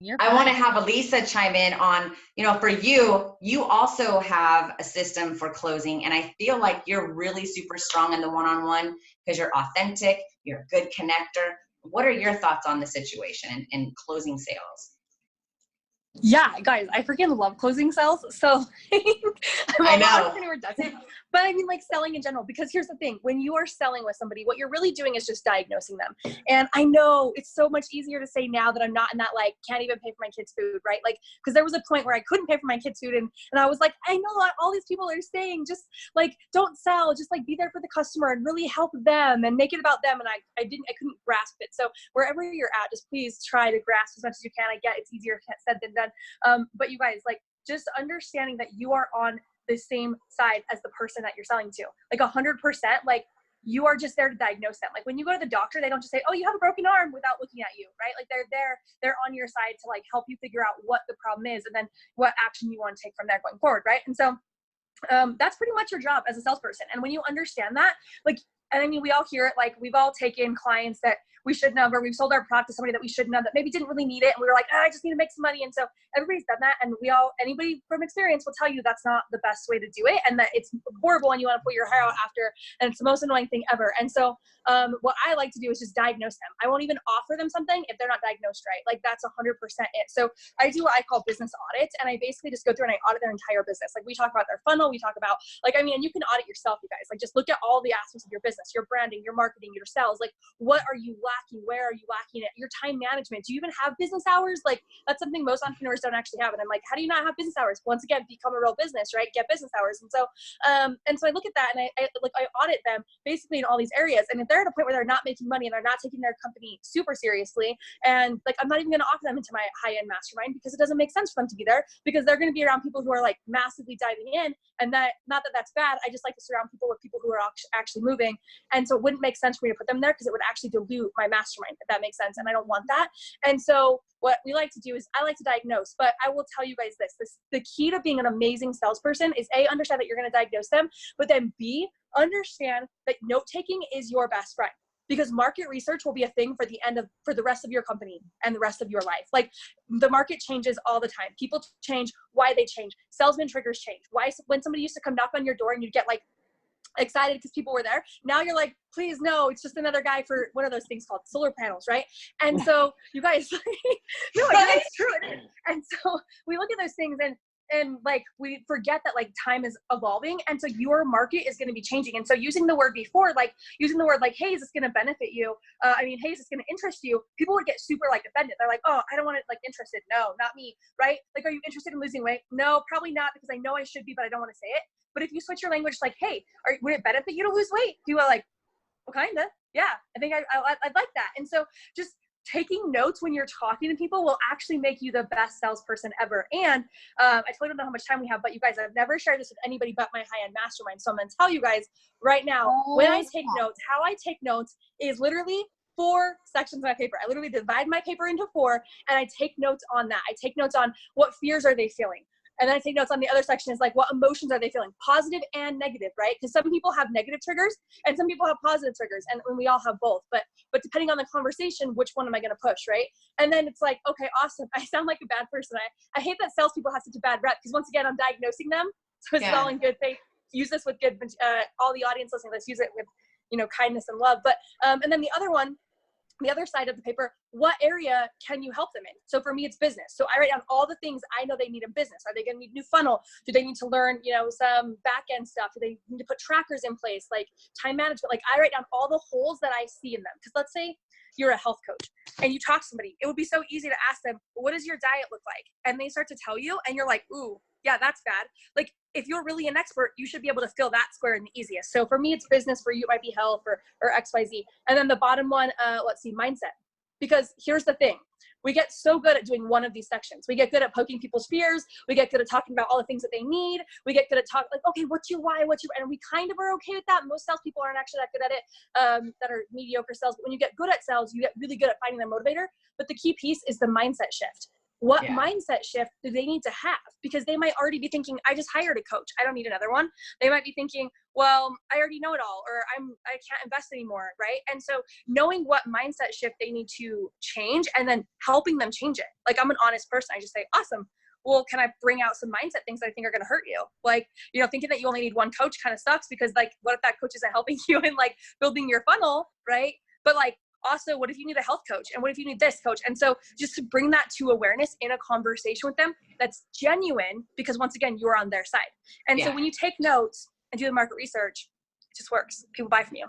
You're I want to fine. have Elisa chime in on, for you, you also have a system for closing. And I feel like you're really super strong in the one-on-one because you're authentic, you're a good connector. What are your thoughts on the situation and closing sales? Yeah, guys, I freaking love closing sales. So I well, the know. entrepreneur doesn't, but I mean like selling in general, because here's the thing. When you are selling with somebody, what you're really doing is just diagnosing them. And I know it's so much easier to say now that I'm not in that, like, can't even pay for my kids' food, right? Like, because there was a point where I couldn't pay for my kids' food. And I was like, I know all these people are saying, just like, don't sell, just like be there for the customer and really help them and make it about them. And I couldn't grasp it. So wherever you're at, just please try to grasp as much as you can. I get it's easier said than done. But you guys, like, just understanding that you are on the same side as the person that you're selling to, like 100%, like you are just there to diagnose them. Like when you go to the doctor, they don't just say, oh, you have a broken arm without looking at you, right? Like they're on your side to like help you figure out what the problem is and then what action you want to take from there going forward, right? And so that's pretty much your job as a salesperson. And when you understand that, like, and I mean, we all hear it, like we've all taken clients that we shouldn't have, or we've sold our product to somebody that we shouldn't have, that maybe didn't really need it. And we were like, I just need to make some money. And so everybody's done that. And anybody from experience will tell you that's not the best way to do it. And that it's horrible and you want to pull your hair out after, and it's the most annoying thing ever. And so what I like to do is just diagnose them. I won't even offer them something if they're not diagnosed right. Like that's 100% it. So I do what I call business audits. And I basically just go through and I audit their entire business. Like we talk about their funnel, we talk about and you can audit yourself, you guys, like just look at all the aspects of your business, your branding, your marketing, your sales. Like what are you lacking? Where are you lacking it? Your time management. Do you even have business hours? Like that's something most entrepreneurs don't actually have. And I'm like, how do you not have business hours? Once again, become a real business, right? Get business hours. And so I look at that and I audit them basically in all these areas. And if they're at a point where they're not making money and they're not taking their company super seriously, and like, I'm not even going to offer them into my high-end mastermind because it doesn't make sense for them to be there, because they're going to be around people who are like massively diving in. And that, not that that's bad. I just like to surround people with people who are actually moving. And so it wouldn't make sense for me to put them there because it would actually dilute my mastermind, if that makes sense. And I don't want that. And so what we like to do is I like to diagnose, but I will tell you guys this, the key to being an amazing salesperson is A, understand that you're going to diagnose them, but then B, understand that note-taking is your best friend. Because market research will be a thing for the rest of your company and the rest of your life. Like the market changes all the time. People change, why they change. Salesman triggers change. When somebody used to come knock on your door and you'd get like excited because people were there. Now you're like, please no, it's just another guy for what are those things called? Solar panels, right? And so you guys, no, it's true. It is. And so we look at those things and like we forget that like time is evolving, and so your market is going to be changing. And so using the word before, like using the word like, hey, is this going to benefit you? Hey, is this going to interest you? People would get super like offended. They're like, oh, I don't want it, like interested. No, not me, right? Like, are you interested in losing weight? No, probably not, because I know I should be, but I don't want to say it. But if you switch your language, like, hey, would it benefit you to lose weight? People are like, well, kind of, yeah, I think I'd like that. And so just taking notes when you're talking to people will actually make you the best salesperson ever. And I totally don't know how much time we have, but you guys, I've never shared this with anybody but my high-end mastermind. So I'm going to tell you guys right now, when I take notes, how I take notes is literally 4 sections of my paper. I literally divide my paper into 4 and I take notes on that. I take notes on what fears are they feeling. And then I take notes on the other section is like, what emotions are they feeling? Positive and negative, right? Because some people have negative triggers and some people have positive triggers, and we all have both. But depending on the conversation, which one am I going to push, right? And then it's like, okay, awesome. I sound like a bad person. I hate that salespeople have such a bad rep because once again, I'm diagnosing them. So it's all in good faith. Use this with good, all the audience listening, let's use it with, kindness and love. But, and then the other side of the paper, what area can you help them in? So for me, it's business. So I write down all the things I know they need in business. Are they going to need a new funnel? Do they need to learn, some back end stuff? Do they need to put trackers in place, like time management? Like I write down all the holes that I see in them. Because let's say you're a health coach and you talk to somebody. It would be so easy to ask them, what does your diet look like? And they start to tell you and you're like, ooh, yeah, that's bad. Like if you're really an expert, you should be able to fill that square in the easiest. So for me, it's business. For you, it might be health or XYZ. And then the bottom one, let's see, mindset. Because here's the thing. We get so good at doing one of these sections. We get good at poking people's fears. We get good at talking about all the things that they need. We get good at talking like, okay, what's your why? And we kind of are okay with that. Most salespeople aren't actually that good at it, that are mediocre sales. But when you get good at sales, you get really good at finding their motivator. But the key piece is the mindset shift. what Yeah. mindset shift do they need to have? Because they might already be thinking, I just hired a coach, I don't need another one. They might be thinking, well, I already know it all, or I can't invest anymore, right? And so knowing what mindset shift they need to change and then helping them change it. Like, I'm an honest person. I just say, awesome. Well, can I bring out some mindset things that I think are going to hurt you? Like, thinking that you only need one coach kind of sucks, because like, what if that coach isn't helping you in like building your funnel, right? But like, also, what if you need a health coach? And what if you need this coach? And so just to bring that to awareness in a conversation with them that's genuine, because once again, you're on their side. And so when you take notes and do the market research, it just works. People buy from you.